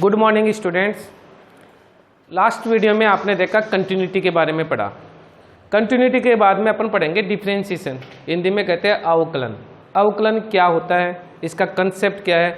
Good morning students. Last video में आपने देखा कंटिन्यूटी के बारे में पढ़ा। कंटिन्यूटी के बाद में अपन पढ़ेंगे डिफरेंशिएशन, हिंदी में कहते हैं अवकलन। अवकलन क्या होता है, इसका कंसेप्ट क्या है,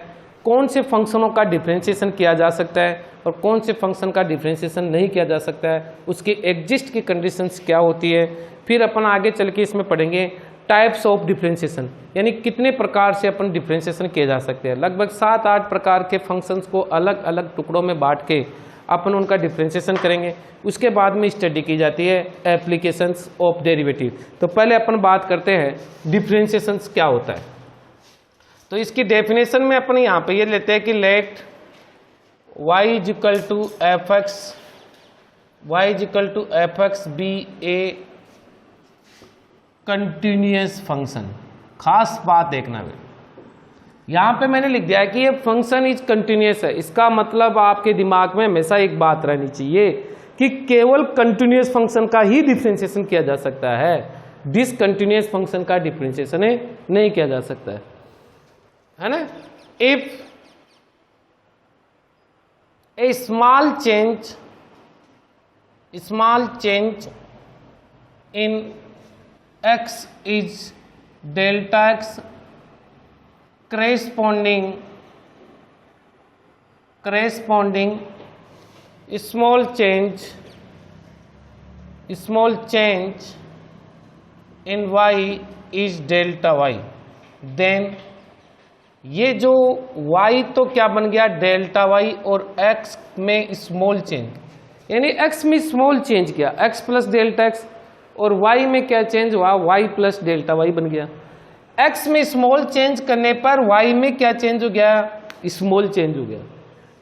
कौन से फंक्शनों का डिफरेंशिएशन किया जा सकता है और कौन से फंक्शन का डिफरेंशिएशन नहीं किया जा सकता है, उसकी एग्जिस्ट की कंडीशंस क्या होती है। फिर अपन आगे चल के इसमें पढ़ेंगे टाइप्स ऑफ डिफरेंशिएशन, यानी कितने प्रकार से अपन डिफरेंशिएशन किए जा सकते हैं। लगभग 7-8 प्रकार के फंक्शंस को अलग अलग टुकड़ों में बांट के अपन उनका डिफरेंशिएशन करेंगे। उसके बाद में स्टडी की जाती है एप्लीकेशंस ऑफ डेरिवेटिव। तो पहले अपन बात करते हैं डिफरेंशिएशन क्या होता है। तो इसकी डेफिनेशन में अपन यहाँ पे ये लेते हैं कि let y equal to F X be a continuous function. खास बात देखना है, यहां पे मैंने लिख दिया है कि ये फंक्शन इज कंटिन्यूअस है। इसका मतलब आपके दिमाग में हमेशा एक बात रहनी चाहिए कि केवल कंटिन्यूअस फंक्शन का ही डिफरेंशिएशन किया जा सकता है, डिसकंटिन्यूअस फंक्शन का डिफरेंशिएशन नहीं किया जा सकता है ना। If A small change in x is delta x corresponding small change in y is delta y, then ये जो y तो क्या बन गया डेल्टा y और x में स्मॉल चेंज, यानी x में स्मॉल चेंज किया x प्लस डेल्टा x, और y में क्या चेंज हुआ y प्लस डेल्टा y बन गया। x में स्मॉल चेंज करने पर y में क्या चेंज हो गया, स्मॉल चेंज हो गया।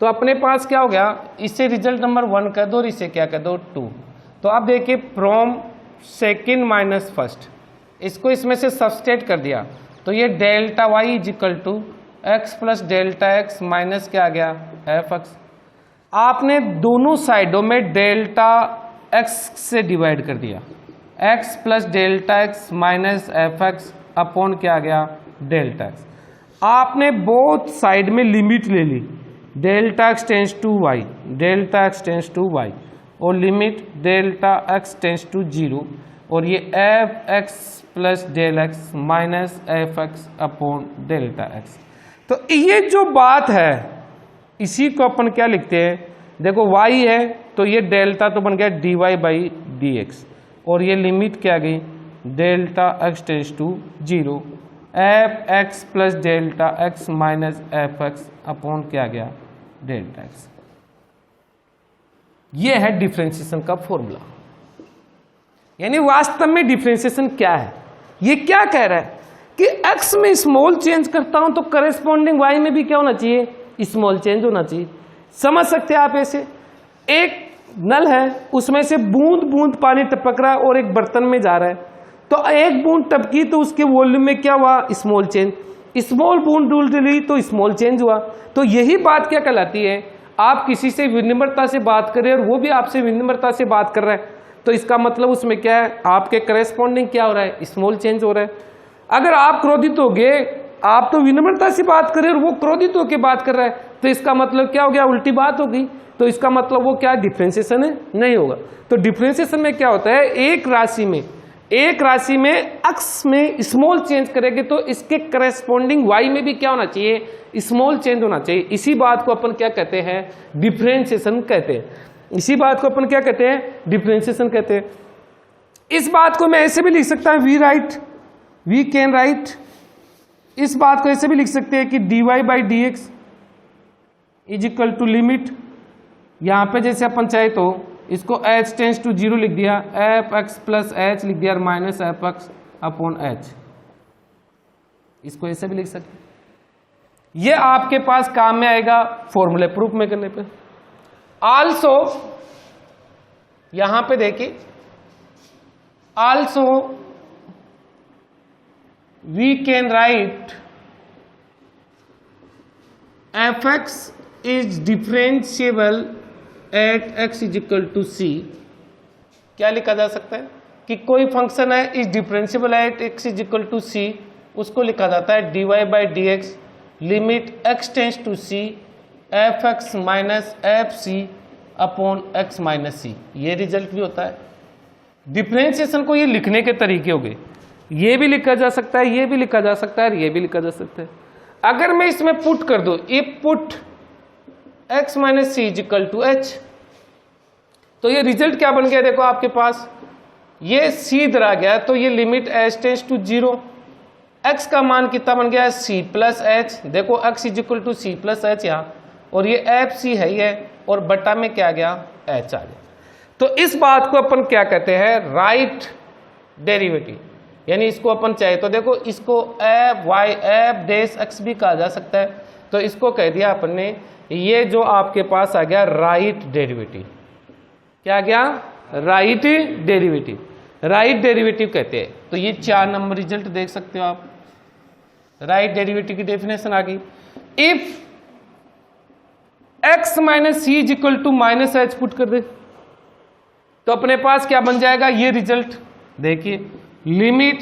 तो अपने पास क्या हो गया, इसे रिजल्ट नंबर 1 कर दो और इसे क्या कर दो 2। तो आप देखिए फ्रॉम सेकेंड माइनस फर्स्ट, इसको इसमें से सब्सट्रैक्ट कर दिया तो ये delta y is equal to X plus delta x minus क्या आ गया एफ एक्स। आपने दोनों साइडों में डेल्टा x से डिवाइड कर दिया, x plus delta x minus F x upon क्या आ गया डेल्टा एक्स। आपने बोथ साइड में लिमिट ले ली, delta x tends to y, delta x tends to y, और limit delta x tends to 0, और ये f x plus del x minus F x upon delta x. तो ये जो बात है इसी को अपन क्या लिखते हैं, देखो y है तो ये डेल्टा तो बन गया dy बाई डी एक्स, और ये लिमिट क्या गई delta x tends to 0, F x plus delta x minus F x upon क्या गया डेल्टा एक्स। ये है डिफरेंशिएशन का फॉर्मूला। यानी वास्तव में डिफरेंशिएशन क्या है, ये क्या कह रहा है कि x में स्मॉल चेंज करता हूं तो करेस्पॉन्डिंग y में भी क्या होना चाहिए, स्मॉल चेंज होना चाहिए। समझ सकते हैं आप ऐसे, एक नल है उसमें से बूंद बूंद पानी टपक रहा है और एक बर्तन में जा रहा है, तो एक बूंद टपकी तो उसके वॉल्यूम में क्या हुआ स्मॉल चेंज, स्मॉल बूंद डूली तो स्मॉल चेंज हुआ। तो यही बात क्या कहलाती है, आप किसी से विनम्रता से बात कर रहे हैं और वो भी आपसे विनम्रता से बात कर रहा है, तो इसका मतलब उसमें क्या है आपके करेस्पॉन्डिंग क्या हो रहा है स्मॉल चेंज हो रहा है। अगर आप क्रोधित हो गए, आप तो विनम्रता से बात कर रहे हैं और वो क्रोधित होकर बात कर रहा है, तो इसका मतलब क्या हो गया उल्टी बात हो गई। तो इसका मतलब वो क्या डिफरेंशिएशन है नहीं होगा। तो डिफरेंशिएशन में क्या होता है, एक राशि में x में स्मॉल चेंज करेंगे तो इसके करेस्पॉन्डिंग y में भी क्या होना चाहिए स्मॉल चेंज होना चाहिए। इसी बात को अपन क्या कहते हैं डिफरेंशिएशन कहते हैं। इसी बात को अपन क्या कहते हैं डिफरेंशिएशन कहते हैं। इस बात को मैं ऐसे भी लिख सकता हूं वी कैन राइट, इस बात को ऐसे भी लिख सकते हैं कि dy by D X is equal to limit, यहां पे जैसे अपन चाहे तो इसको h टेंस टू 0 लिख दिया, एफ एक्स प्लस एच लिख दिया minus F x upon H, इसको ऐसे भी लिख सकते हैं। ये आपके पास काम में आएगा फॉर्मूले प्रूफ में करने पे। आल्सो यहां पे देखिए, also we can write f x is differentiable at x is equal to c. क्या लिखा जा सकता है कि कोई फंक्शन है is differentiable at x is equal to c, उसको लिखा जाता है dy by D x limit x tends to c f x minus f c upon x minus c, ये रिजल्ट भी होता है। डिफरेंशिएशन को ये लिखने के तरीके हो गए, ये भी लिखा जा सकता है, ये भी लिखा जा सकता है और ये भी लिखा जा सकता है। अगर मैं इसमें पुट कर दूं, if put x minus C is equal to H, तो ये रिजल्ट क्या बन गया, देखो आपके पास ये c इधर आ गया, तो ये limit h tends to 0, x का मान कितना बन गया है c प्लस एच, देखो x is equal to C plus H यहाँ, और ये एफ सी है ये, और बटा में क्या आ गया h आ गया। तो इस बात को अपन क्या कहते हैं, राइट डेरिवेटिव, यानी इसको अपन चाहे तो देखो इसको एफ वाई एफ डेस एक्स भी कहा जा सकता है, तो इसको कह दिया अपन ने, ये जो आपके पास आ गया राइट डेरिवेटिव, क्या आ गया राइट डेरिवेटिव, राइट डेरिवेटिव कहते हैं। तो ये 4 नंबर रिजल्ट देख सकते हो आप, राइट डेरिवेटिव की डेफिनेशन आ गई। If x minus C is equal to minus H put कर दे, तो अपने पास क्या बन जाएगा, ये रिजल्ट देखिए, लिमिट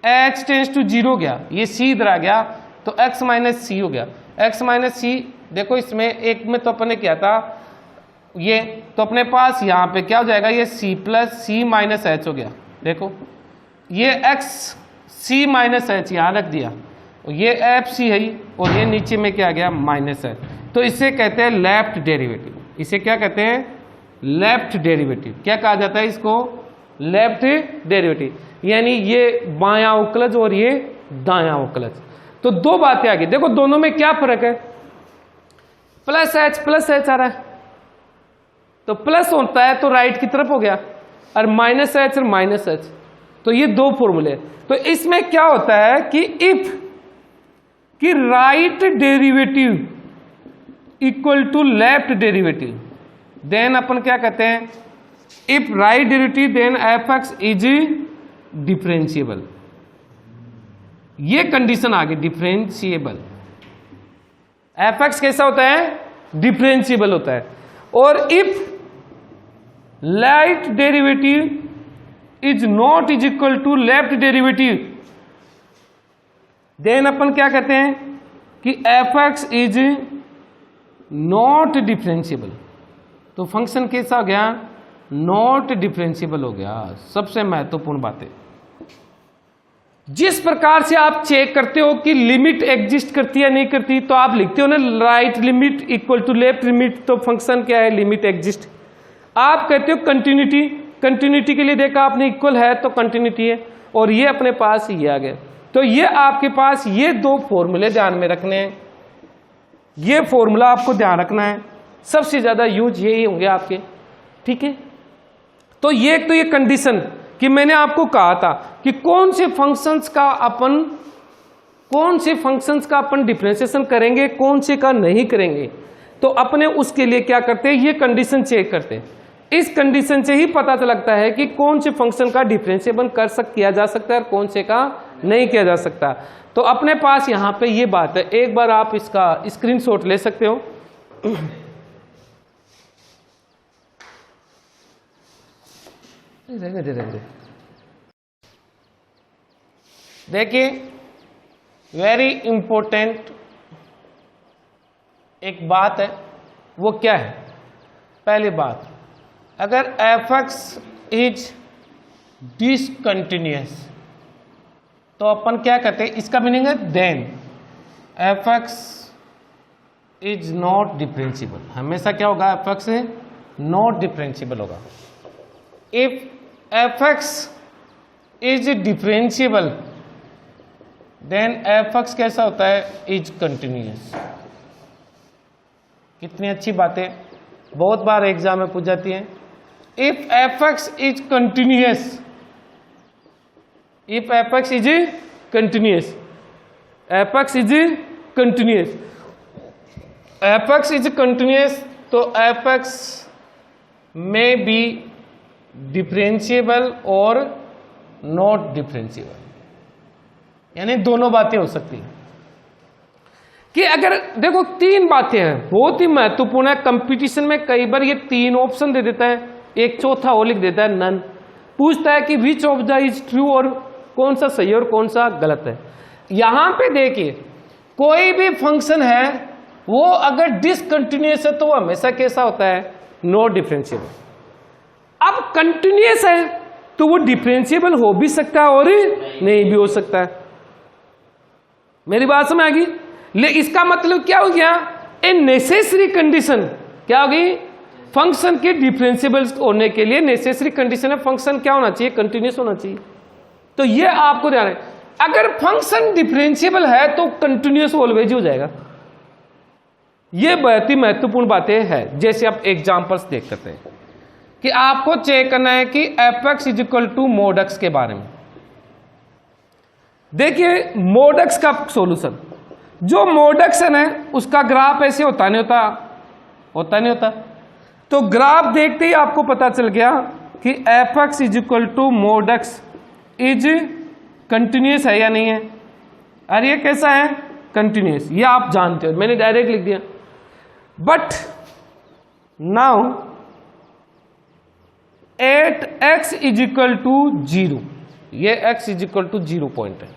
h टेंड्स टू 0 गया, ये c इधर आ गया, तो x माइनस सी हो गया। x माइनस सी देखो इसमें एक में तो अपन ने किया था ये, तो अपने पास यहाँ पे क्या हो जाएगा, ये c प्लस सी माइनस एच हो गया, देखो ये x c माइनस एच यहाँ रख दिया, ये एफ सी है, और ये नीचे में क्या आ गया माइनस एच, तो इसे कहते हैं लेफ्ट डेरिवेटिव। इसे क्या कहते हैं, लेफ्ट डेरिवेटिव। क्या कहा जाता है इसको, लेफ्ट डेरिवेटिव, यानी ये बायां उकलज और ये दायां उकलज। तो 2 बातें आ गई, देखो दोनों में क्या फर्क है, प्लस एच आ रहा है, तो प्लस होता है तो राइट की तरफ हो गया, और माइनस एच और माइनस एच, तो ये 2 फॉर्मूले। तो इसमें क्या होता है कि इफ कि right derivative equal to left derivative, then अपन क्या कहते हैं, if right derivative then F x is differentiable, ये कंडीशन आ गई डिफरेंशिएबल। एफ एक्स कैसा होता है, डिफरेंशिएबल होता है। और if right derivative is not is equal to left derivative, then अपन क्या कहते हैं कि F x is not differentiable. तो फंक्शन कैसा हो गया, नॉट डिफरेंशिएबल हो गया। सबसे महत्वपूर्ण बात है, जिस प्रकार से आप चेक करते हो कि लिमिट एग्जिस्ट करती है नहीं करती, तो आप लिखते हो ना right limit equal to left limit, तो फंक्शन क्या है, लिमिट एग्जिस्ट। आप कहते हो कंटिन्यूटी, कंटिन्यूटी के लिए देखा आपने इक्वल है तो कंटिन्यूटी है, और ये अपने पास ये आ गया। तो ये आपके पास ये 2 फॉर्मूले ध्यान में रखने हैं, ये फॉर्मूला आपको ध्यान रखना है, सबसे ज्यादा यूज यही होंगे आपके, ठीक है। तो ये एक तो ये कंडीशन कि मैंने आपको कहा था कि कौन से फंक्शंस का अपन डिफरेंशिएशन करेंगे, कौन से का नहीं करेंगे, तो अपने उसके लिए क्या करते हैं, ये कंडीशन चेक करते हैं। इस कंडीशन से ही पता लगता है कि कौन से फंक्शन का डिफरेंशिएशन किया जा सकता है और कौन से का नहीं किया जा सकता। तो अपने पास यहाँ पे ये बात है, एक बार आप इसका स्क्रीनशॉट ले सकते हो। देखिए वेरी इंपॉर्टेंट एक बात है, वो क्या है, पहली बात, अगर एफ एक्स इज डिसकंटिन्यूअस तो अपन क्या कहते हैं, इसका मीनिंग है then F x is not differentiable. हमेशा क्या होगा, एफ एक्स नॉट डिफरेंशिएबल होगा। If F x is differentiable then F X कैसा होता है, इज कंटिन्यूअस। कितनी अच्छी बातें, बहुत बार एग्जाम में पूछ जाती है। If F x is continuous, if F x is continuous, F x is continuous, F x is continuous, तो एफ एक्स में बी डिफरेंशिएबल और नॉट डिफरेंशिएबल, यानी दोनों बातें हो सकती हैं। कि अगर देखो 3 बातें हैं, बहुत ही महत्वपूर्ण है। कंपटीशन में कई बार ये 3 ऑप्शन दे देता है, एक चौथा और लिख देता है नन, पूछता है कि which of the is true, और कौन सा सही और कौन सा गलत है। यहां पे देखिए कोई भी फंक्शन है वो अगर डिसकंटिन्यूअस है तो वो हमेशा कैसा होता है, नॉट डिफरेंशिएबल। अब कंटिन्यूअस है तो वो डिफरेंशिएबल हो भी सकता है और नहीं भी हो सकता है। मेरी बात समझ आ गई? ले इसका मतलब क्या हो गया, ए नेसेसरी कंडीशन क्या होगी, फंक्शन के डिफरेंशिएबल होने के लिए नेसेसरी कंडीशन है फंक्शन क्या होना चाहिए, कंटिन्यूअस होना चाहिए। तो ये आपको ध्यान है, अगर फंक्शन डिफरेंशिएबल है तो कंटिन्यूअस ऑलवेज हो जाएगा। ये बहुत ही महत्वपूर्ण बातें हैं। जैसे आप एग्जांपल्स देख सकते हैं कि आपको चेक करना है कि F x is equal to mod X के बारे में। देखिए मोड एक्स का सॉल्यूशन, जो मोड एक्स है ना उसका ग्राफ ऐसे होता नहीं होता, होता नहीं होता। तो ग्राफ देखते ही आपको पता चल गया कि F x is equal to mod X is continuous है या नहीं है। अरे ये कैसा है, कंटिन्यूअस, ये आप जानते हो, मैंने डायरेक्ट लिख दिया। But now at X is equal to 0, ये x is equal to 0 point है।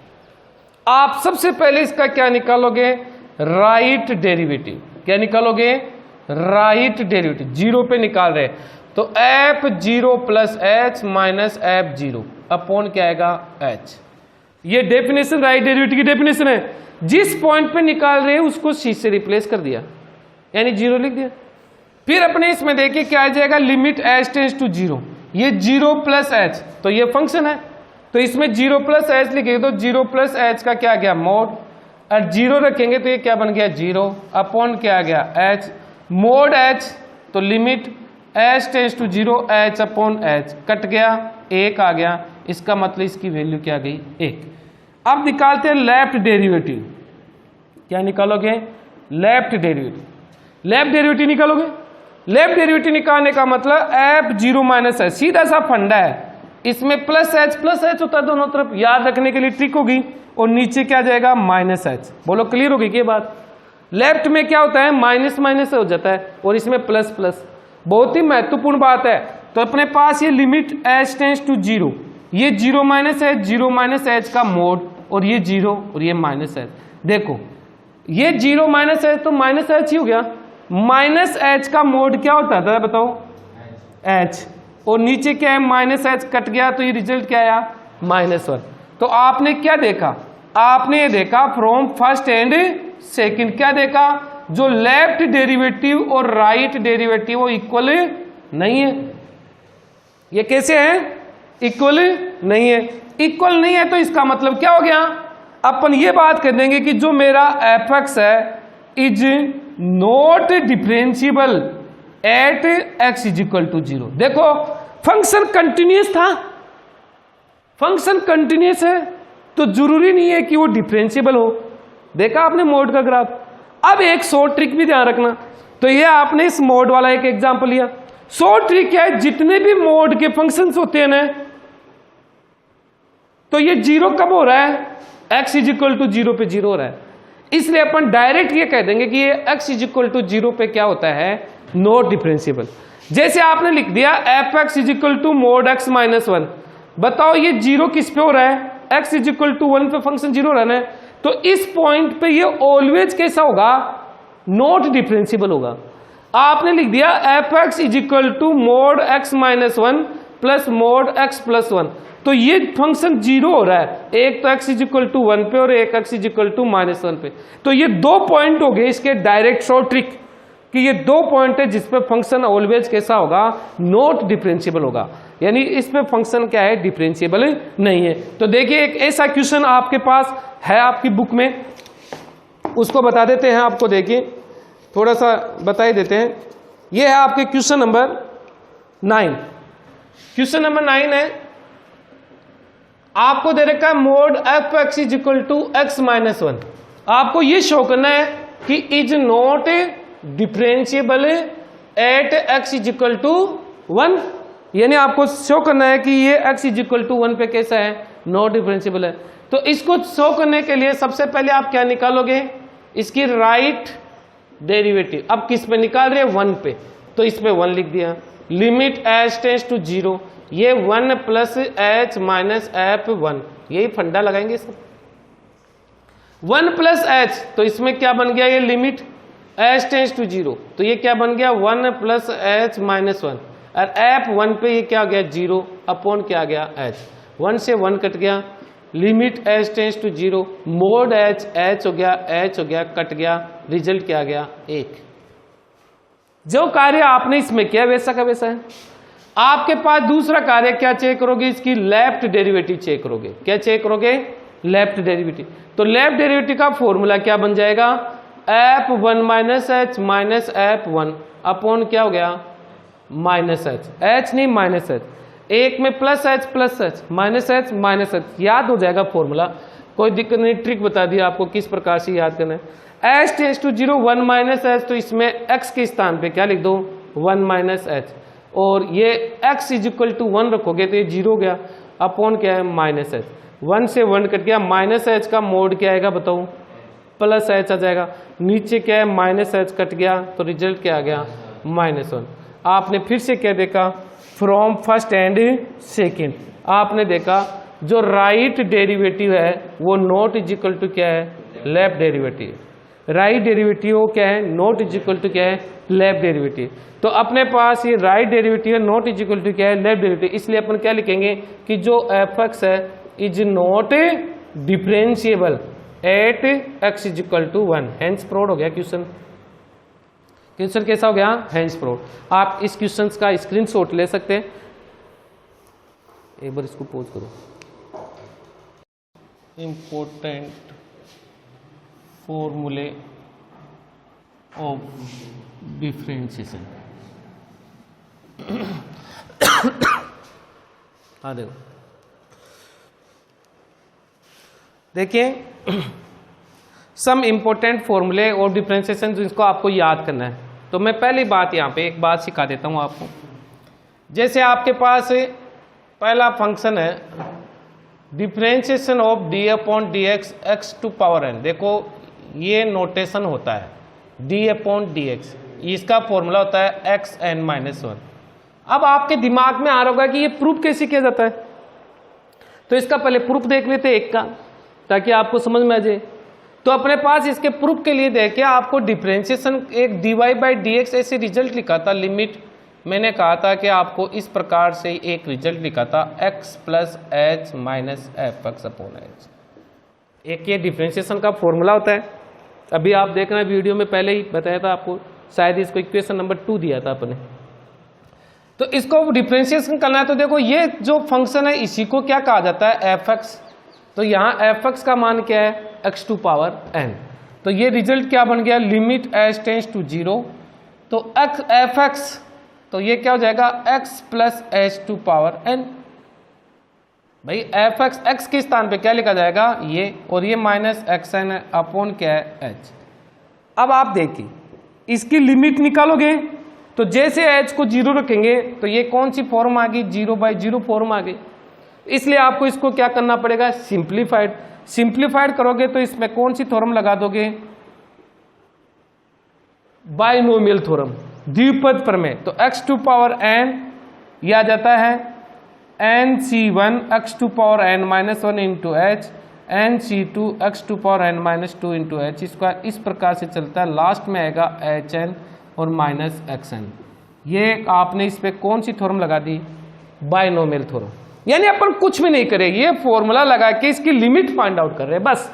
आप सबसे पहले इसका क्या निकालोगे, राइट डेरिवेटिव। क्या निकालोगे, राइट डेरिवेटिव। 0 पे निकाल रहे तो f0 plus h minus f0 upon क्या आएगा, h। ये डेफिनेशन राइट डेरिवेटिव की डेफिनेशन है। जिस पॉइंट पे निकाल रहे हैं उसको c से रिप्लेस कर दिया, यानी 0 लिख दिया। फिर अपने इसमें देखिए क्या आ जाएगा, लिमिट h टेंड्स टू 0, ये 0 प्लस h, तो ये फंक्शन है तो इसमें 0 प्लस h लिखेंगे तो 0 प्लस h का क्या आ गया, मोड, और 0 रखेंगे तो ये क्या बन गया, 0 अपॉन क्या आ गया, h, मोड h, तो limit h tends to 0 h upon h, cut गया, 1 आ गया। इसका मतलब इसकी वैल्यू क्या आ गई, 1। अब निकालते हैं लेफ्ट डेरिवेटिव। क्या निकालोगे, लेफ्ट डेरिवेटिव। लेफ्ट डेरिवेटिव निकालोगे, लेफ्ट डेरिवेटिव निकालने का मतलब f0 माइनस है, सीधा सा फंडा है। इसमें प्लस h होता है दोनों तरफ, याद रखने के लिए ट्रिक होगी, और नीचे क्या जाएगा, माइनस h। बोलो क्लियर होगी क्या बात। लेफ्ट में क्या होता है, माइनस माइनस हो जाता है, और इसमें प्लस प्लस। बहुत ही महत्वपूर्ण बात है। तो अपने पास ये लिमिट h टेंड्स टू 0, ये 0 माइनस h, 0 माइनस h का मोड, और ये 0 और ये माइनस h। देखो ये 0 माइनस h तो माइनस h ही हो गया। माइनस h का मोड क्या होता था बताओ, h, और नीचे क्या है, माइनस h, कट गया तो ये रिजल्ट क्या आया, -1। तो आपने क्या देखा, आपने ये देखा फ्रॉम फर्स्ट एंड सेकंड, क्या देखा, जो लेफ्ट डेरिवेटिव और राइट डेरिवेटिव वो इक्वल नहीं है। ये कैसे है, इक्वल नहीं है। इक्वल नहीं है तो इसका मतलब क्या हो गया, अपन ये बात कर देंगे कि जो मेरा एफ एक्स है is not differentiable at X is equal to 0। देखो फंक्शन कंटिन्यूअस था, फंक्शन कंटिन्यूअस है तो जरूरी नहीं है कि वो डिफरेंशिएबल हो। देखा आपने मोड का ग्राफ। अब एक शॉर्ट ट्रिक भी ध्यान रखना, तो ये आपने इस मोड वाला एक एग्जांपल लिया। शॉर्ट ट्रिक क्या है, जितने भी मोड के फंक्शंस होते हैं ना, तो ये 0 कब हो रहा है, x इज इक्वल टू 0 पे 0 हो रहा है। इसलिए अपन डायरेक्ट ये कह देंगे कि ये x इज इक्वल टू 0 पे क्या होता है, नॉट डिफरेंशिएबल। जैसे आपने लिख दिया F x is equal to mod X minus 1। बताओ ये 0 किस पे हो रहा है, x इज इक्वल टू 1 पे फंक्शन 0 रहना है, तो इस पॉइंट पे ये ऑलवेज कैसा होगा, नॉट डिफरेंशिएबल होगा। आपने लिख दिया F x is equal to mod X minus 1 plus mod X plus 1, तो ये फंक्शन 0 हो रहा है। एक तो x इज इक्वल टू 1 पे और एक x इज इक्वल टू -1 पे। तो ये 2 पॉइंट हो गए इसके डायरेक्ट शॉर्ट ट्रिक, कि ये 2 पॉइंट है जिसपे फंक्शन ऑलवेज कैसा होगा, नॉट डिफरेंशिएबल होगा, यानी इस पे फंक्शन क्या है, डिफरेंशिएबल नहीं है। तो देखिए एक ऐसा क्वेश्चन आपके पास है आपकी बुक में, उसको बता देते हैं आपको। देखिए थोड़ा सा बता ही देते हैं। ये है आपके क्वेश्चन नंबर 9। क्वेश्चन नंबर 9 है, आपको दे रखा है mod F x is equal to X minus 1। आपको ये शो करना है कि is not differentiable at X is equal to 1, यानी आपको शो करना है कि ये x इज इक्वल टू 1 पे कैसा है, नॉट डिफरेंशिएबल है। तो इसको शो करने के लिए सबसे पहले आप क्या निकालोगे, इसकी राइट डेरिवेटिव। अब किस पे निकाल रहे हैं, 1 पे, तो इस पे 1 लिख दिया। लिमिट h टेंड्स टू 0, ये 1 प्लस h माइनस f1, यही फंडा लगाएंगे इसमें। 1 प्लस h, तो इसमें क्या बन गया, ये लिमिट एच टेंस टू 0, तो ये क्या बन गया 1 प्लस एच माइनस 1, और एफ 1 पे ये क्या हो गया 0 अपॉन क्या आ गया एच, 1 से 1 कट गया, limit H tends to 0, mod H हो गया कट गया, रिजल्ट क्या आ गया 1। जो कार्य आपने इसमें किया वैसा का वैसा है। आपके पास दूसरा कार्य क्या चेक करोगे, इसकी लेफ्ट डेरिवेटिव चेक करोगे। क्या चेक करोगे, लेफ्ट डेरिवेटिव। तो लेफ्ट डेरिवेटिव का फॉर्मूला क्या बन जाएगा, f1 minus H minus f1 upon क्या हो गया माइनस एच नहीं माइनस एच, एक में प्लस एच माइनस एच, याद हो जाएगा फॉर्मूला, कोई दिक्कत नहीं। ट्रिक बता दी आपको किस प्रकार से याद करना है। H tends to 0 1 minus H, तो इसमें x के स्थान पे क्या लिख दो 1 माइनस एच, और ये x इज इक्वल टू 1 रखोगे तो ये 0 हो गया, अपॉन क्या है माइनस एच, 1 से 1 कट गया, माइनस एच का मोड क्या आएगा बताओ प्लस एच आ जाएगा, नीचे क्या है माइनस एच कट गया, तो रिजल्ट क्या आ गया -1। आपने फिर से क्या देखा, फ्रॉम फर्स्ट एंड सेकेंड, आपने देखा जो राइट डेरिवेटिव है वो नॉट इज इक्वल टू क्या है लेफ्ट डेरिवेटिव, राइट डेरिवेटिव क्या है नॉट इज इक्वल टू क्या है लेफ्ट डेरिवेटिव। तो अपने पास ये राइट डेरिवेटिव है, नॉट इज इक्वल टू क्या है लेफ्ट डेरिवेटिव, इसलिए अपन क्या लिखेंगे कि जो एफ एक्स है is not differentiable at X is equal to 1। Hence proved हो गया क्वेश्चन। क्वेश्चन कैसा हो गया, हेंस प्रूव्ड। आप इस क्वेश्चन का स्क्रीनशॉट ले सकते हैं। एक बार इसको पॉज करो। इंपॉर्टेंट फॉर्मूले ऑफ डिफरेंशिएशन। हाँ देखो, देखिए सम इंपॉर्टेंट फॉर्मूले ऑफ डिफरेंशिएशन जिसको आपको याद करना है। तो मैं पहली बात यहाँ पे एक बात सिखा देता हूँ आपको। जैसे आपके पास पहला फंक्शन है differentiation of D upon D X X to power N. देखो ये नोटेशन होता है डी अपॉन डी एक्स, इसका फॉर्मूला होता है एक्स एन माइनस 1। अब आपके दिमाग में आ रहा होगा कि ये प्रूफ कैसे किया जाता है, तो इसका पहले प्रूफ देख लेते एक का, ताकि आपको समझ में आ जाए। तो अपने पास इसके प्रूफ के लिए देखे आपको डिफरेंशिएशन एक dy बाई डी एक्स ऐसे रिजल्ट लिखा था, लिमिट मैंने कहा था कि आपको इस प्रकार से एक रिजल्ट लिखा था x plus H minus F x upon H. एक ये डिफरेंशिएशन का फॉर्मूला होता है, अभी आप देखना वीडियो में पहले ही बताया था आपको, शायद इसको इक्वेशन नंबर 2 दिया था अपने। तो इसको डिफरेंशिएशन करना है, तो देखो ये जो फंक्शन है इसी को क्या कहा जाता है एफ एक्स। तो यहाँ एफ एक्स का मान क्या है एक्स टू पावर एन। तो ये रिजल्ट क्या बन गया लिमिट एच टेंस टू 0, तो एक्स एफ एक्स, तो ये क्या हो जाएगा X plus H to power N. भाई एफ एक्स एक्स के स्थान पे क्या लिखा जाएगा ये, और ये माइनस एक्स एन अपॉन क्या है एच। अब आप देखिए इसकी लिमिट निकालोगे तो जैसे एच को 0 रखेंगे तो ये कौन सी फॉर्म आ गई 0/0 फॉर्म आ गई। इसलिए आपको इसको क्या करना पड़ेगा सिंप्लीफाइड करोगे तो इसमें कौन सी थ्योरम लगा दोगे बाइनोमियल थ्योरम, द्विपद प्रमेय। तो x टू पावर n यह आ जाता है nc1 x to power n minus 1 into H, nc2 x to power n minus 2 into H square. इस प्रकार से चलता है, लास्ट में आएगा hn और माइनस xn। ये आपने इस पे कौन सी थ्योरम लगा दी बाइनोमियल थ्योरम। यानी अपन कुछ भी नहीं करेंगे, ये फॉर्मूला लगा के इसकी लिमिट फाइंड आउट कर रहे हैं बस,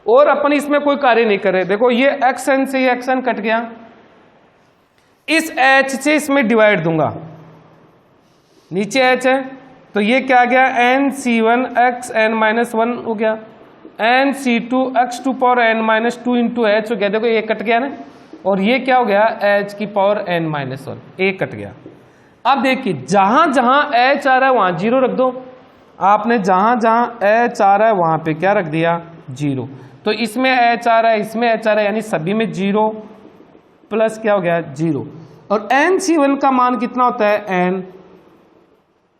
और अपन इसमें कोई कार्य नहीं कर रहे। देखो ये xn से ये xn कट गया, इस h से इसमें डिवाइड दूंगा, नीचे h है तो ये क्या आ गया nc1 xn माइनस 1 हो गया, nc2 x to power n minus 2 into H हो गया। देखो ये कट गया ना, और ये क्या हो गया h की पावर n माइनस 1, एक कट गया। अब देखिए जहां जहां h आ रहा है वहां 0 रख दो। आपने जहां जहां h आ रहा है वहां पे क्या रख दिया 0। तो इसमें h आ रहा है, इसमें h आ रहा है, यानी सभी में 0 प्लस क्या हो गया 0। और nc1 का मान कितना होता है n,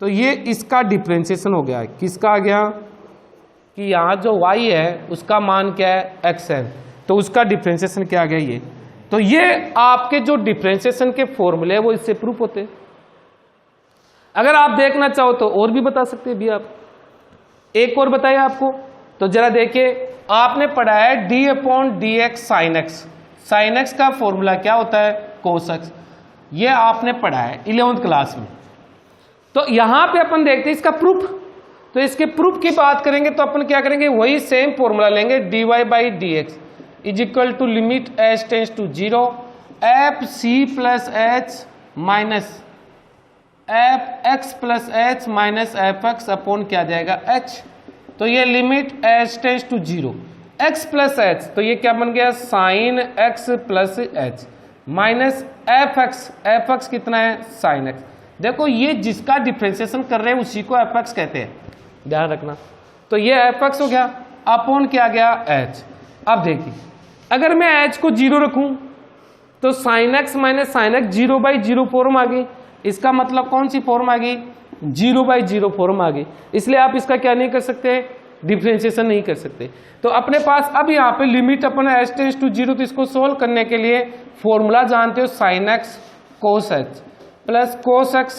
तो ये इसका डिफरेंशिएशन हो गया। किसका आ गया कि यहाँ जो y है उसका मान क्या है xn, तो उसका डिफरेंशिएशन क्या आ गया ये। तो ये आपके जो डिफरेंशिएशन के फॉर्मूले है वो इससे प्रूफ होते हैं। अगर आप देखना चाहो तो और भी बता सकते हैं भी आप, एक और बताइए आपको। तो जरा देखिए आपने पढ़ा है D upon D x sine x. Sine x का फॉर्मूला क्या होता है, कोस एक्स। ये आपने पढ़ा है 11th क्लास में। तो यहां पे अपन देखते हैं इसका प्रूफ। तो इसके प्रूफ की बात करेंगे तो अपन क्या करेंगे, वही सेम फॉर्मूला लेंगे, dy by D X is equal to limit h tends to 0 F C plus H minus F x plus H minus F x upon क्या जाएगा h। तो ये limit h tends to 0 x plus H, तो ये क्या बन गया sine x plus H minus F X कितना है साइन x। देखो ये जिसका डिफ्रेंसिएशन कर रहे हैं उसी को एफ एक्स कहते हैं, ध्यान रखना। तो ये एफ एक्स हो गया अपॉन क्या गया h। अब देखिए अगर मैं h को 0 रखूं तो sine x minus sine x 0 by 0 form आ गई। इसका मतलब कौन सी फॉर्म आ गई, 0 बाई 0 फॉर्म आ गई। इसलिए आप इसका क्या नहीं कर सकते, डिफ्रेंशिएशन नहीं कर सकते। तो अपने पास अब यहाँ पे लिमिट अपन h टेंस टू 0, तो इसको सोल्व करने के लिए फॉर्मूला जानते हो sine x cos h plus cos x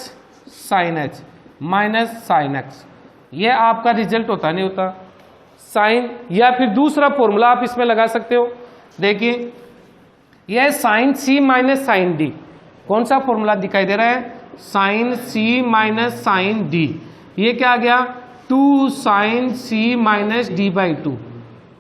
sine h minus sine x. ये आपका रिजल्ट होता नहीं होता साइन, या फिर दूसरा फॉर्मूला आप इसमें लगा सकते हो। देखिए यह sine C minus sine D, कौन सा फॉर्मूला दिखाई दे रहा है, sine C minus sine D. ये क्या आ गया 2 sine C minus D by 2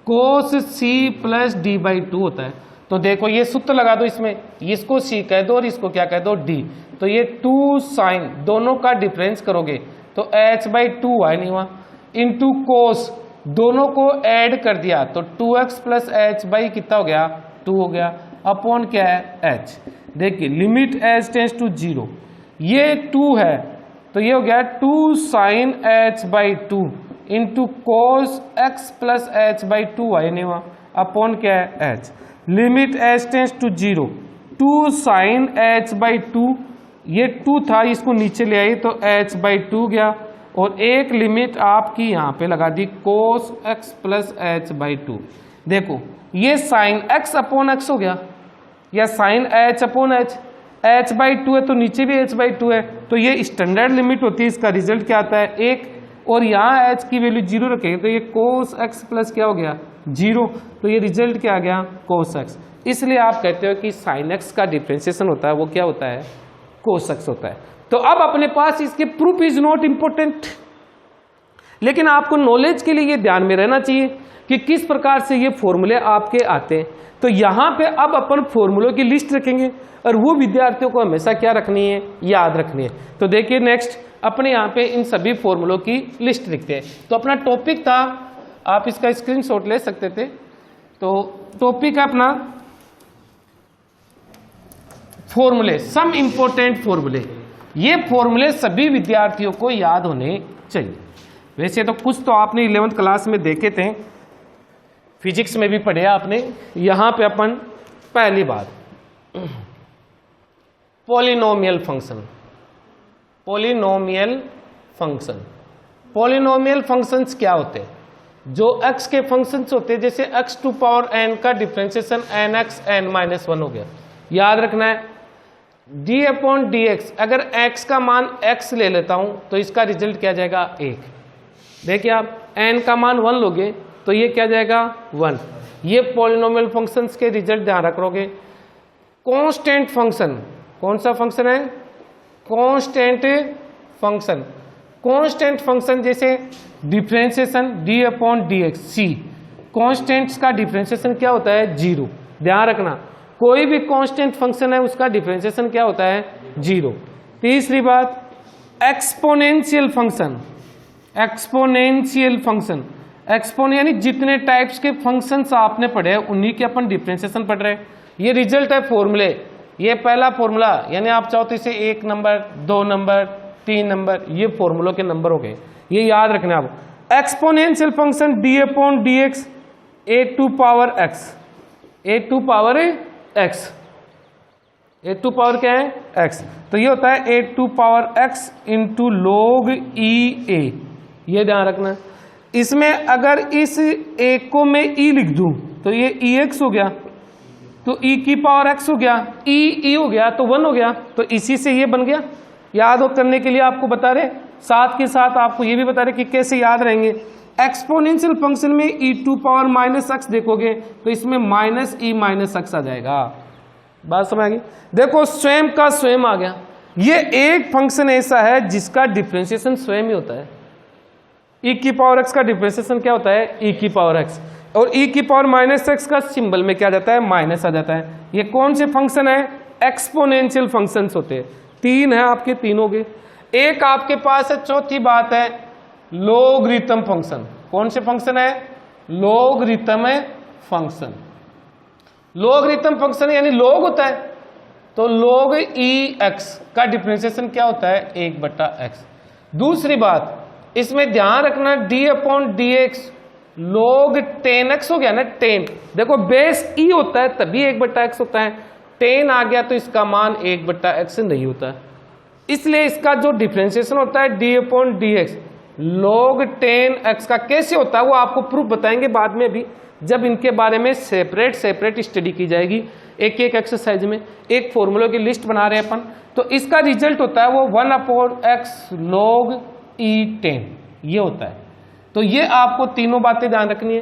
cos C plus D by 2 होता है। तो देखो ये सूत्र लगा दो इसमें, इसको सी कह दो और इसको क्या कह दो डी। तो ये 2 साइन दोनों का डिफरेंस करोगे तो h बाई 2 है नहीं हुआ, इंटू कोस दोनों को ऐड कर दिया तो 2x प्लस एच बाई कितना हो गया 2 हो गया, अपॉन क्या है h। देखिए लिमिट h टेंस टू 0, ये 2 है तो ये हो गया 2 sine h by 2 into cos x plus H by 2 है नहीं हुआ, अपॉन क्या है h। Limit h tends to 0 2 sine h by 2, ये 2 था इसको नीचे ले आई तो h बाई 2 गया, और एक लिमिट आपकी यहाँ पे लगा दी कोस x प्लस एच बाई 2। देखो ये साइन x अपॉन x हो गया या sine h upon h, h by 2 है तो नीचे भी h बाई 2 है, तो ये स्टैंडर्ड लिमिट होती है। इसका रिजल्ट क्या आता है 1, और यहाँ h की वैल्यू 0 रखेंगे तो ये कोस x प्लस क्या हो गया 0, तो ये रिजल्ट क्या आ गया कोस x। इसलिए आप कहते हो कि साइन x का डिफ्रेंसिएशन होता है वो क्या होता है कोस x होता है। तो अब अपने पास इसके प्रूफ इज नॉट इंपॉर्टेंट, लेकिन आपको नॉलेज के लिए ये ध्यान में रहना चाहिए कि किस प्रकार से ये फॉर्मूले आपके आते हैं। तो यहाँ पे अब अपन फॉर्मूलों की लिस्ट रखेंगे और वो विद्यार्थियों को हमेशा क्या रखनी है, याद रखनी है। तो देखिए नेक्स्ट अपने यहाँ पे इन सभी फॉर्मूलों की लिस्ट लिखते हैं। तो अपना टॉपिक था, आप इसका स्क्रीनशॉट ले सकते थे। तो टॉपिक है अपना फॉर्मूले, सम इंपॉर्टेंट फॉर्मूले। ये फॉर्मूले सभी विद्यार्थियों को याद होने चाहिए। वैसे तो कुछ तो आपने 11th क्लास में देखे थे, फिजिक्स में भी पढ़े आपने। यहां पे अपन पहली बात polynomial function, polynomial function, polynomial functions क्या होते हैं, जो x के फंक्शंस होते हैं, जैसे x टू पावर n का डिफरेंशिएशन nx n-1 हो गया। याद रखना है d अपॉन डी एक्स, अगर x का मान x ले लेता हूं तो इसका रिजल्ट क्या जाएगा 1। देखिए आप n का मान 1 लोगे तो ये क्या जाएगा 1। ये पॉलिनोमियल फंक्शंस के रिजल्ट ध्यान रखोगे। कांस्टेंट फंक्शन, कौन सा फंक्शन है, कांस्टेंट फंक्शन। कांस्टेंट फंक्शन जैसे differentiation d upon D x c, constants का डिफरेंशिएशन क्या होता है 0। ध्यान रखना कोई भी कांस्टेंट फंक्शन है उसका डिफरेंशिएशन क्या होता है 0। तीसरी बात एक्सपोनेंशियल फंक्शन, एक्सपोनेंशियल फंक्शन, एक्सपोन यानी जितने टाइप्स के फंक्शंस आपने पढ़े उन्हीं के अपन डिफरेंशिएशन पढ़ रहे हैं। ये रिजल्ट है फॉर्मूले, ये पहला फॉर्मूला, यानी आप चाहो तो इसे 1 नंबर 2 नंबर 3 नंबर, ये फॉर्मूलों के नंबर हो गए, ये याद रखना आप। Exponential function d upon D x a to power x, a to power x, a to power क्या है x, तो ये होता है a to power x into log e a। ये ध्यान रखना, इसमें अगर इस a को मैं e लिख दूं तो ये ex हो गया, तो e की पावर x हो गया, e हो गया तो 1 हो गया, तो इसी से ये बन गया। याद करने के लिए आपको बता रहे, साथ के साथ आपको ये भी बता रहे कि कैसे याद रहेंगे। एक्सपोनेंशियल फंक्शन में e⁻⁻x देखोगे तो इसमें -e⁻x आ जाएगा। बात समझ आ गई? देखो स्वयं का स्वयं आ गया। ये एक फंक्शन ऐसा है जिसका डिफरेंशिएशन स्वयं ही होता है। e⁻x का डिफरेंशिएशन क्या होता है? e⁻x, और e⁻−x का सिंबल में क्या आ जाता है? माइनस आ जाता है। ये कौन से फंक्शन है? एक्सपोनेंशियल फंक्शंस होते हैं। तीन है आपके, तीन हो गए। एक आपके पास है, चौथी बात है लोगरिथम फंक्शन। कौन से फंक्शन है? Logarithm function. लोगरिथम फंक्शन यानी लोग होता है, तो लोग e(x) का डिफरेंशिएशन क्या होता है? 1/x। दूसरी बात इसमें ध्यान रखना, d/dx log 10x हो गया ना, 10। देखो बेस e होता है तभी 1/x होता है, 10 आ गया तो इसका मान 1/x नहीं होता है। इसलिए इसका जो डिफरेंशिएशन होता है d/dx log 10x का कैसे होता है वो आपको प्रूफ बताएंगे बाद में, भी जब इनके बारे में सेपरेट स्टडी की जाएगी। एक एक एक्सरसाइज में एक फॉर्मूले की लिस्ट बना रहे हैं अपन, तो इसका रिजल्ट होता है वो 1/x log e10 ये होता है। तो ये आपको तीनों बातें ध्यान रखनी है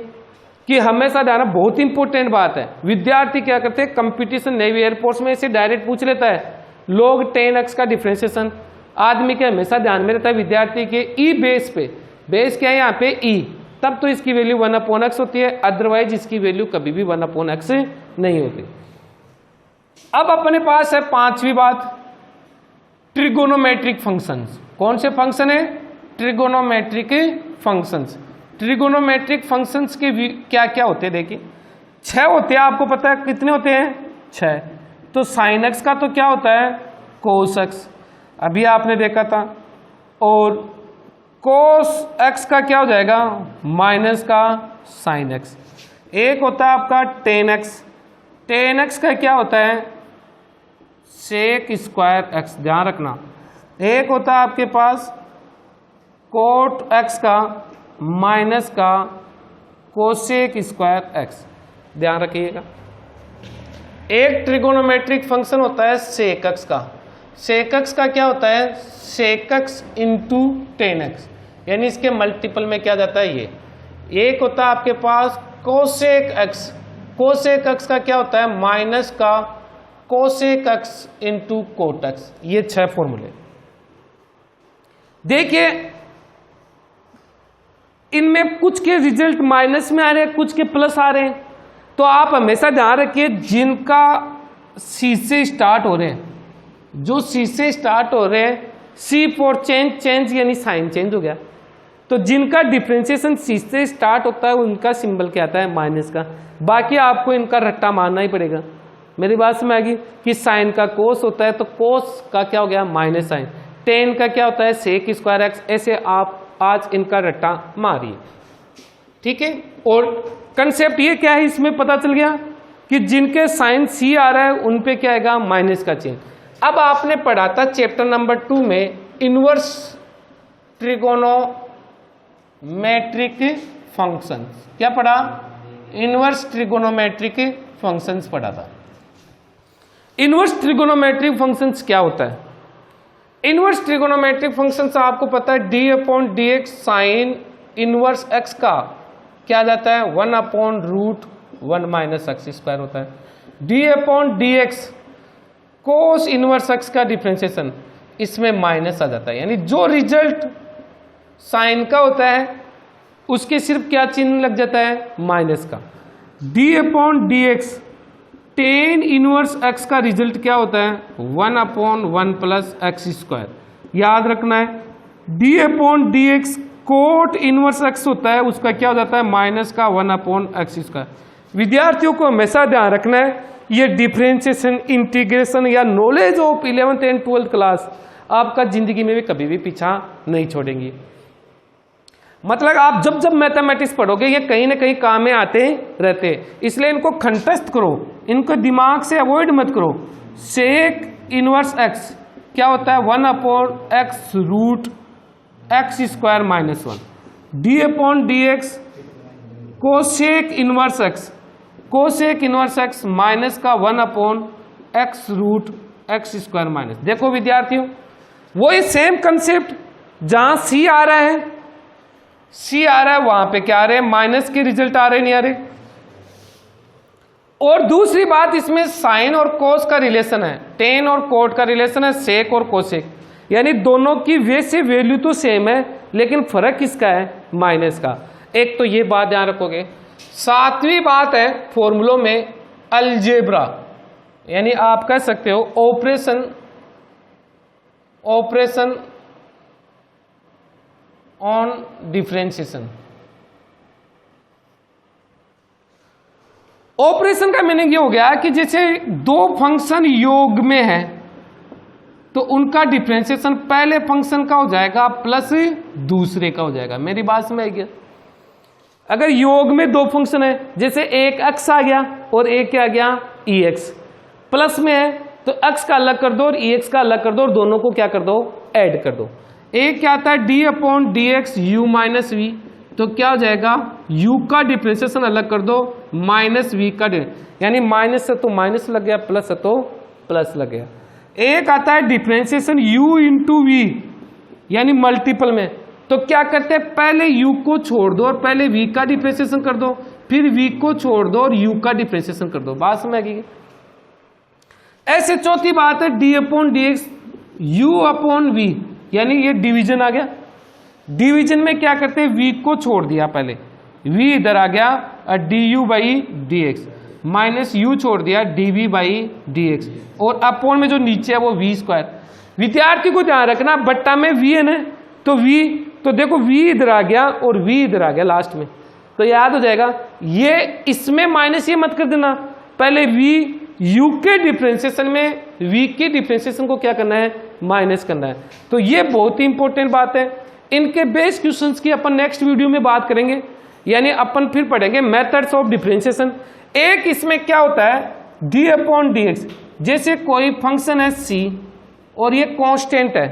कि हमेशा ध्यान, बहुत इंपॉर्टेंट बात है। विद्यार्थी क्या करते हैं, कंपटीशन नेवी एयरफोर्स में इसे डायरेक्ट पूछ लेता है log 10x का डिफरेंशिएशन। आदमी के हमेशा ध्यान में रहता है विद्यार्थी के ई बेस पे, बेस क्या है यहाँ पे ई, तब तो इसकी वैल्यू 1/x होती है, अदरवाइज इसकी वैल्यू कभी भी 1/x नहीं होती। अब अपने पास है पांचवी बात, ट्रिगोनोमेट्रिक फंक्शंस। कौन से फंक्शन है? Trigonometric functions. ट्रिगोनोमेट्रिक फंक्शंस के क्या क्या होते हैं? देखिए 6 होते हैं, आपको पता है कितने होते हैं? 6। तो साइन एक्स का तो क्या होता है? कोस एक्स, अभी आपने देखा था। और कोस एक्स का क्या हो जाएगा? माइनस का साइन एक्स। एक होता है आपका टेन एक्स, टेन एक्स का क्या होता है? सेक स्क्वायर एक्स, ध्यान रखना। एक होता है आपके पास कोट एक्स का माइनस का कोसेक स्क्वायर एक्स, ध्यान रखिएगा। एक ट्रिगोनोमेट्रिक फंक्शन होता है सेक एक्स का, सेक एक्स का क्या होता है? Sec X into tan X, यानी इसके मल्टीपल में क्या जाता है? ये। एक होता है आपके पास कोसेक एक्स, कोसेक एक्स का क्या होता है? माइनस का cosec x into cot x. ये 6 फॉर्मूले। देखिए इनमें कुछ के रिजल्ट माइनस में आ रहे हैं, कुछ के प्लस आ रहे हैं, तो आप हमेशा ध्यान रखिए जिनका सी से स्टार्ट हो रहे हैं, जो सी से स्टार्ट हो रहे हैं, सी फॉर चेंज, चेंज यानी साइन चेंज हो गया, तो जिनका डिफरेंशिएशन सी से स्टार्ट होता है उनका सिंबल क्या आता है? माइनस का। बाकी आपको इनका रट्टा मारना ही पड़ेगा। मेरी बात समझ आ गई कि साइन का कोस होता है तो कोस का क्या हो गया? Minus sign. टेन का क्या होता है? Sec square X. ऐसे आप आज इनका रट्टा मारिए, ठीक है। और कंसेप्ट ये क्या है, इसमें पता चल गया कि जिनके साइन सी आ रहा है उन पे क्या आएगा? माइनस का चिन्ह। अब आपने पढ़ा था चैप्टर नंबर 2 में इनवर्स ट्रिगोनोमेट्रिक फंक्शंस। क्या पढ़ा? इनवर्स ट्रिगोनोमेट्रिक फंक्शंस पढ़ा था। इनवर्स ट्रिगोनोमेट्रिक फंक्शंस क्या होता है? इनवर्स ट्रिगोनोमेट्रिक फंक्शंस आपको पता है d/dx साइन इनवर्स x का क्या जाता है? 1/√1 - x² होता है। d/dx कोस इनवर्स x का डिफरेंशिएशन, इसमें माइनस आ जाता है, यानी जो रिजल्ट साइन का होता है उसके सिर्फ क्या चिन्ह लग जाता है? माइनस का। d/dx टेन इनवर्स x का रिजल्ट क्या होता है? 1/1 + x²। याद रखना है d/dx कोट इनवर्स x होता है, उसका क्या हो जाता है? माइनस का 1/x²। विद्यार्थियों को हमेशा ध्यान रखना है ये डिफरेंशिएशन, इंटीग्रेशन या knowledge of 11th and 12th class आपका जिंदगी में भी कभी भी पीछा नहीं छोड़ेंगी। मतलब आप जब जब मैथमेटिक्स पढ़ोगे ये कहीं ना कहीं काम में आते रहते हैं, इसलिए इनको कंटेस्ट करो, इनको दिमाग से अवॉइड मत करो। सेक इनवर्स एक्स क्या होता है? 1/x√x² - 1। d/dx cosec inverse x, cosec inverse x minus का 1/x√x²। देखो विद्यार्थियों वही सेम कंसेप्ट, जहां सी आ रहा है सी आ रहा है, वहां पे क्या आ रहे हैं, माइनस के रिजल्ट आ रहे नहीं आ रहे। और दूसरी बात, इसमें साइन और कोस का रिलेशन है, टेन और कोट का रिलेशन है, सेक और कोसेक, यानी दोनों की वैसे वैल्यू तो सेम है लेकिन फर्क किसका है, माइनस का। एक तो ये बात ध्यान रखोगे। सातवीं बात है फॉर्मूलों में अलजेब्रा, यानी आप कह सकते हो ऑपरेशन ऑन डिफरेंशिएशन। ऑपरेशन का मीनिंग ये हो गया कि जैसे दो फंक्शन योग में है तो उनका डिफरेंशिएशन पहले फंक्शन का हो जाएगा प्लस दूसरे का हो जाएगा। मेरी बात समझ आई क्या? अगर योग में दो फंक्शन है, जैसे एक x आ गया और एक क्या आ गया ex, प्लस में है तो x का अलग कर दो और ex का अलग कर दो और दोनों को क्या कर दो, ऐड कर दो। एक क्या आता है d/dx u माइनस वी, तो क्या हो जाएगा u का डिफरेंशिएशन अलग कर दो माइनस वी का, यानी माइनस से तो माइनस लग गया, प्लस से तो प्लस लग गया। एक आता है डिफरेंशिएशन u इंटू वी, यानी मल्टीपल में, तो क्या करते हैं पहले u को छोड़ दो और पहले v का डिफरेंशिएशन कर दो, फिर v को छोड़ दो और u का डिफरेंशिएशन कर दो। बात समझ आएगी? ऐसे चौथी बात है d/dx u/v, यानी ये डिवीजन आ गया। डिवीजन में क्या करते हैं, v को छोड़ दिया, पहले v इधर आ गया और du/dx, माइनस u छोड़ दिया dv/dx, और अपॉन में जो नीचे है वो v²। विद्यार्थी को ध्यान रखना बट्टा में v है ना, तो v, तो देखो v इधर आ गया और v इधर आ गया लास्ट में, तो याद हो जाएगा। ये इसमें माइनस ये मत कर देना, पहले v u के डिफरेंशिएशन में v के डिफरेंशिएशन को क्या करना है, माइनस करना है। तो ये बहुत ही इंपॉर्टेंट बात है। इनके बेस क्वेश्चंस की अपन नेक्स्ट वीडियो में बात करेंगे, यानी अपन फिर पढ़ेंगे मेथड्स ऑफ डिफरेंशिएशन। एक इसमें क्या होता है d/dx, जैसे कोई फंक्शन है c और ये कांस्टेंट है,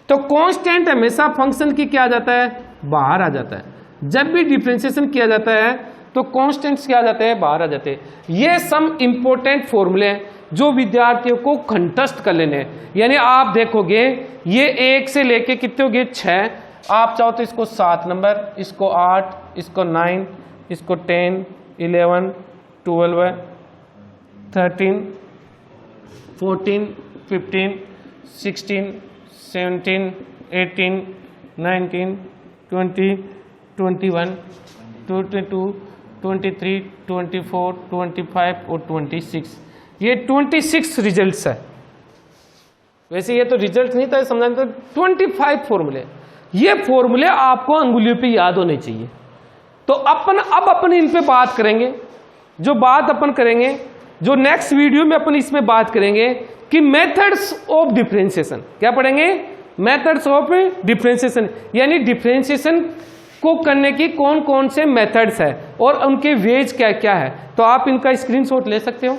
तो कांस्टेंट हमेशा फंक्शन की क्या आ जाता है, बाहर आ जाता है। जब भी डिफरेंशिएशन किया जाता है तो कांस्टेंट्स क्या आ जाते हैं, बाहर आ जाते हैं। ये सम इंपॉर्टेंट फॉर्मूले हैं जो विद्यार्थियों को कंठस्थ कर लेने हैं। यानी आप देखोगे ये 1 से लेके कितने हो गए, 6, आप चाहो तो इसको 7 नंबर, इसको 8, इसको 9, इसको 10, 11, 12, 13, 14, 15, 16, 17, 18, 19, 20, 21, 22, 23, 24, 25 और 26। ये 26 रिजल्ट्स है। वैसे ये तो रिजल्ट नहीं था, समझाने तो 25 फॉर्मूले। ये फॉर्मूले आपको अंगुलियों पे याद होने चाहिए। तो अपन इन पे बात करेंगे। जो बात अपन करेंगे, जो नेक्स्ट वीडियो में अपन इसमें बात करेंगे कि मेथड्स ऑफ डिफरेंशिएशन। क्या पढ़ेंगे, मेथड्स ऑफ डिफरेंशिएशन, यानी डिफरेंशिएशन को करने की कौन कौन से मेथड्स है और उनके वेज क्या क्या है। तो आप इनका स्क्रीनशॉट ले सकते हो।